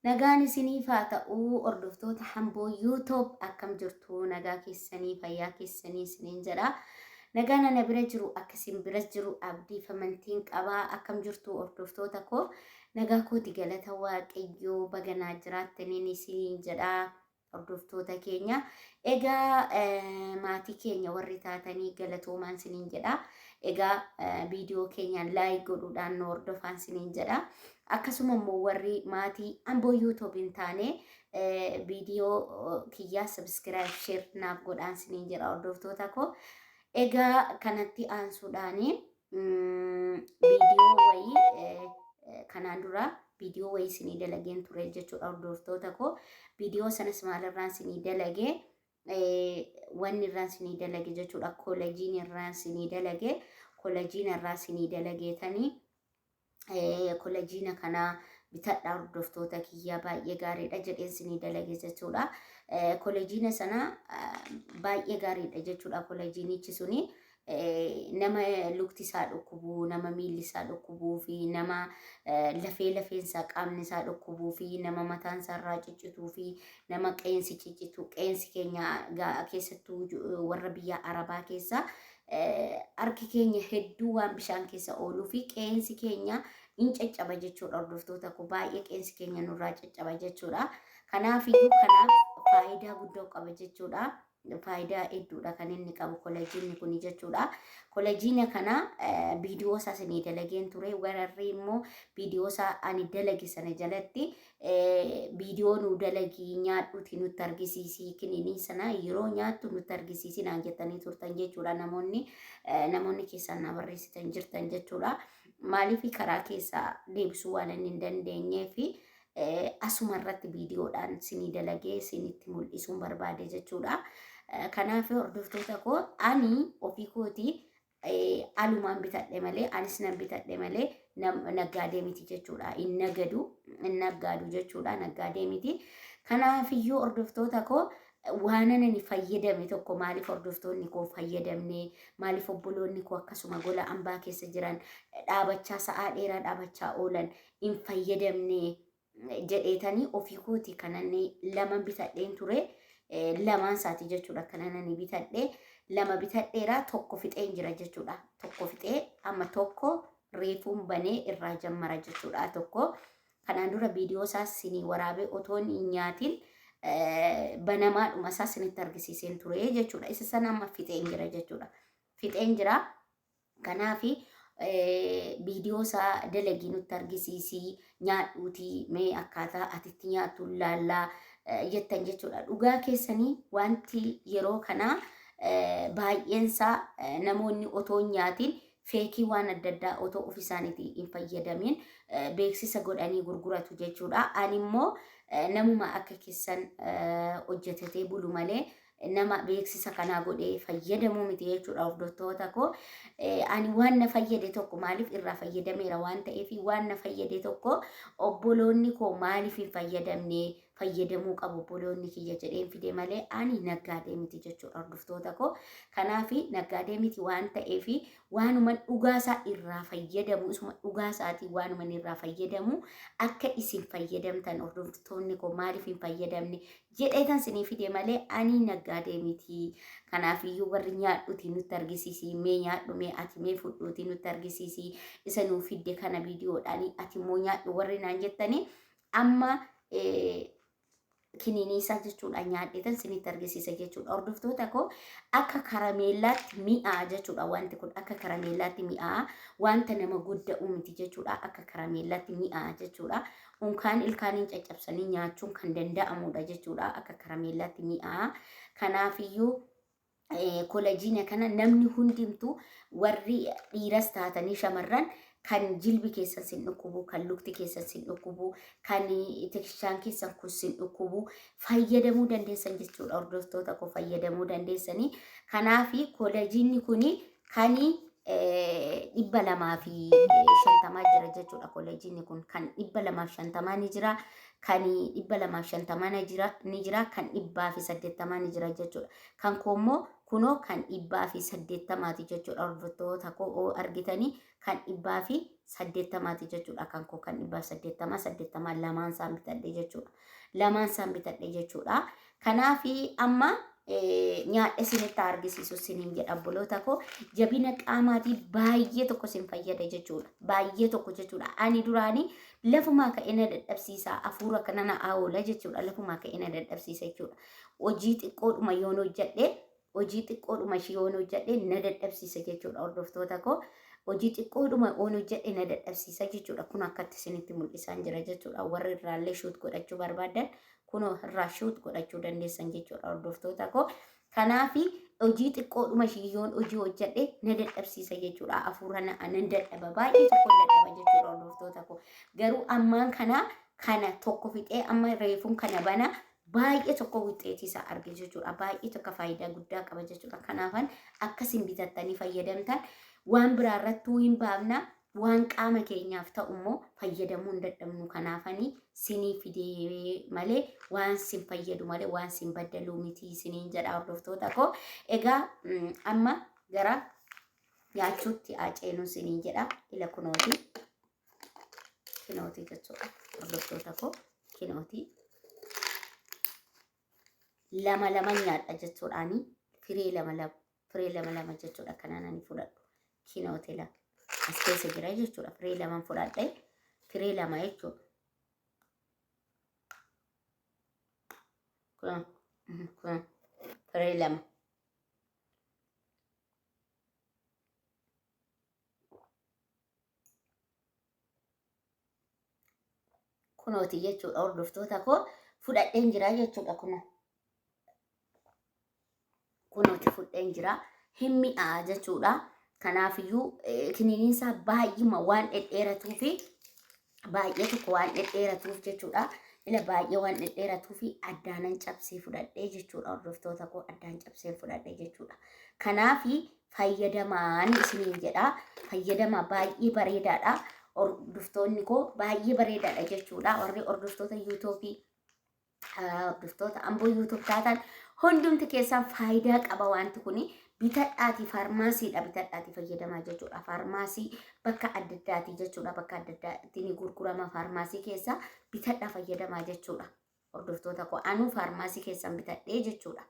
Nagaan isiniif haa ta'uu hordoftoota Hamboo YouTube akkam jirtu nagaa keessanii fayyaa keessanii isiniin jedha. Nagaan ana bira jiru akkasiin bira jiru abdii fi amantiin qabaa akkam jirtu hordoftoota koo nagaa kooti galata waaqayyoo baganaa jiraattaniin isiniin jedha hordoftoota keenya. Egaa maatii keenya warri taatanii galatoomaan isiniin jedha. Egaa viidiyoo keenyaan laayik godhuudhaan nu hordofaa isiniin jedha. Akkasuma immoo warri maatii Hamboo YouTube hin taane viidiyoo kiyyaa subscribe share naaf godhaan isiniin jedha hordoftoota koo. Egaa kanatti aansuudhaan viidiyoo wayii kanaan dura viidiyoo wayii isinii dalageen ture jechuudha hordoftoota koo. Viidiyoo sanas maalirraan isinii dalagee wanni irraan isinii dalage jechuudha koolajiin irraan isinii dalage koolajiin irraa isinii dalageetanii koolajiina kana bitadhaa hordoftoota kiyyaa baay'ee gaariidha jedheen isinii dalage jechuudha. Koolajiina sana baay'ee gaariidha jechuudha koolajiinichi suni. Nama lukti isaa dhukkubuu, nama miilli isaa dhukkubuu fi nama lafeen isaa qaamni isaa dhukkubuu fi nama mataan isaa irraa ciccituu fi nama qeensi ciccitu qeensi keenya keessattuu warra biyya Arabaa keessa harki keenya hedduu waan bishaan keessa ooluu fi qeensi keenya in caccaba jechuudha hordoftoota koo baay'ee qeensi keenya nurraa caccaba jechuudha. Kanaaf faayidaa guddaa qaba jechuudha. Faayidaa hedduudha kan inni qabu koolajiinni kun jechuudha. Koolajiina kana viidiyoo isaa isinii dalageen ture warri immoo viidiyoo isaa ani dalage sana jalatti viidiyoo nu dalagii nyaadhuuti nutti argisiisii kiniinii sana yeroo nyaattu nutti argisiisii naan jettanii turtan jechuudha namoonni keessaan na barreessitan jirtan jechuudha. Maaliif karaa keessaa deebisuu waan hin dandeenyeef asuma irratti viidiyoodhaan isinii dalagee isinitti mul'isuun barbaade jechuudha. Kanaaf hordoftoota koo ani ofii kootii alumaan bitadhe malee anis nan bitadhe malee naggaadee miti jechuudha. Hin naggaadu jechuudha naggaadee miti. Kanaaf iyyuu hordoftoota koo waan ani fayyadame tokko maaliif hordoftoonni koo fayyadamne maaliif obboloonni koo akkasuma gola ambaa keessa jiran dhaabachaa sa'aa dheeraa dhaabachaa oolan hin fayyadamne jedheetanii ofii kooti kananne lama bitadheen ture. Lamaan isaati jechuudha kananani bitadhee lama bitadheera tokko fixeen jira jechuudha. Tokko fixee amma tokko reefuun banee irraa jammara jechuudha. Tokko kanaan dura viidiyoo isaas isinii waraabee otoon hin nyaatin banamaadhuma isaa isinitti argisiiseen ture jechuudha. Isa sana amma fixeen jira jechuudha. Fixeen jira. Kanaaf viidiyoo isaa dalagii nutti argisiisii nyaadhuutii mee akkaataa atitti nyaattu laallaa jettan jechuudha. Dhugaa keessanii wanti yeroo kana baay'eensaa namoonni otoo nyaatiin feekii waan adda addaa otoo of isaaniitii hin fayyadamin beeksisa godhanii gurguratu jechuudha. Ani immoo namuma akka keessan hojjetatee bulu malee nama beeksisa kanaa godhee fayyadamuu miti jechuudha hordoftoota koo. Ani waan na fayyade tokko maaliif irraa fayyadameera waan ta'eef waan na fayyade tokko obboloonni koo maaliif hin fayyadamne fayyadamuu qabu obboloonni kiyya jedheen fide malee ani naggaadee miti jechuudha hordoftoota koo. Kanaaf naggaadee miti waan ta'eef waanuma dhugaasaa irraa fayyadamu isuma dhugaasaatii waanuma irraa fayyadamu akka isin fayyadamtan hordoftoonni koo maaliif hin fayyadamne jedheetan isinii fide malee ani naggaadee miti. Kanaaf iyyuu warri nyaadhuutii nutti argisiisii mee nyaadhu mee ati mee fudhuutii nutti argisiisii isa nuu fidde kana viidiyoodhaan ati immoo nyaadhu warri naan jettanii amma kiniiniisaa jechuudha nyaadheetan isinitti argisiisa jechuudha hordoftoota koo. Akka karameellaatti mi'aa jechuudha wanti kun akka karameellaatti mi'aa wanta nama gudda'u miti jechuudha akka karameellaatti mi'aa jechuudha. Unkaan ilkaaniin caccabsanii nyaachuun kan danda'amudha jechuudha akka karameellaatti mi'aa. Kanaafiyyuu koolajiina kana namni hundumtuu warri dhiiras taatanii shamarran kan jilbi keessan sin dhukkubu kan lukti keessan sin dhukkubu kan tikishaan keessan kun sin dhukkubu fayyadamuu dandeessan jechuudha hordoftoota koo fayyadamuu dandeessanii. Kanaaf koolajiinni kuni kan 250 jira jechuudha. Koolajiinni kun kan 250 ni jira kan 250 ni jira kan 180 ni jira jechuudha. Kan koommoo kunoo kan 180 jechuudha. Hordoftoota koo argitanii kan 180 jechuudha. Kan koo kan 180 lamaan isaan bitadhe jechuudha. Lamaan isaan bitadhe jechuudha. Kanaafi amma nyaadha isinitti argisiisu isiniin jedha obboloota koo. Jabina qaamaatii baay'ee tokko isin fayyada jechuudha. Baay'ee tokko jechuudha. Ani duraanii lafumaa ka'ee na dadhabsiisa. Hafuura kana na oola jechuudha. Lafumaa ka'ee na dadhabsiisa jechuudha. Hojii xiqqoodhuma yoon hojjedhe hojii xiqqoodhuma ishii yoon hojjedhe na dadhabsiisa jechuudha. Hordoftoota koo hojii xiqqoodhuma yoon hojjedhe na dadhabsiisa jechuudha. Kun akkatti isinitti mul'isaan jira jechuudha. Warri irraallee shoot godhachuu barbaadan kunoo irraa shoot godhachuu dandeessan jechuudha. Hordoftoota koo kanaafi hojii xiqqoodhuma ishii yoon hojii hojjedhe na dadhabsiisa jechuudha. Hafuura na dadhaba baay'ee tokko dadhaba jechuudha. Hordoftoota koo garuu ammaan kana tokko fixee amma reefuun kana bana baay'ee tokko wuxeetiisa arge jechuudha. Baay'ee tokko faayidaa guddaa qaba jechuudha. Kanaafan akkasiin bitattanii fayyadamtan waan biraa irratti hin baafna. Waan qaama keenyaaf ta'u immoo fayyadamuu hin dadhabnu. Kanaafanii sinii fidee malee waan sin fayyadu malee waan sin baddalu miti siniin jedha hordoftoota koo. Egaa amma gara nyaachuutti ceenu siniin jedha. Ila kunooti jechuudha. Hordoftoota koo kinooti lama nyaadha jechuudhaani firee lama jechuudha. Kanaan ani fudhadhu kinooti lama. As keessa jira jechuudha. Firee lamaan fudhadhe firee lama jechuudha. Kun firee lama. Kunooti jechuudha. Hordoftoota koo fudhadheen jira jechuudha. Kunooti fudhadheen jira. Hin mi'aa jechuudha. Kanaafiyyuu kiniiniinsaa baay'ima waan dhedheeratuu fi baay'ee tokko waan dhedheeratuuf jechuudha. Ila baay'ee waan dhedheeratuu fi addaanan cabsee fudhadhee jechuudha. Hordoftoota koo addaan cabsee fudhadhee jechuudha. Kanaafi fayyadamaan isiniin jedha. Fayyadama baay'ee bareedaadha. Hordoftoonni koo baay'ee bareedaadha jechuudha. Warri hordoftoota yuutuubii hordoftoota amboo yuutuub taatan hundumti keessaan faayidaa qaba wanti kuni. Bitadhaati faarmaasiidha. Bitadhaati fayyadamaa jechuudha. Faarmaasii bakka adda addaati jechuudha. Bakka adda addaatti ni gurgurama faarmaasii keessa bitadhaa fayyadamaa jechuudha. Hordoftoota koo anuu faarmaasii keessan bitadhee jechuudha.